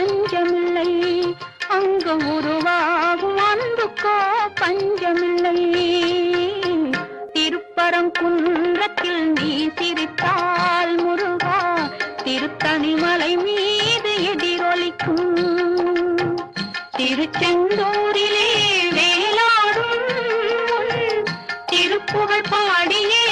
பஞ்சமில்லை, அங்கு உருவாகும் அன்புக்கோ பஞ்சமில்லை. திருப்பரங்குன்றத்தில் நீ சிரித்தால் முருகா, திருத்தணிமலை மீது எதிரொலிக்கும். திருச்செந்தூரிலே வேலாடும் திருப்புகழ் பாடியே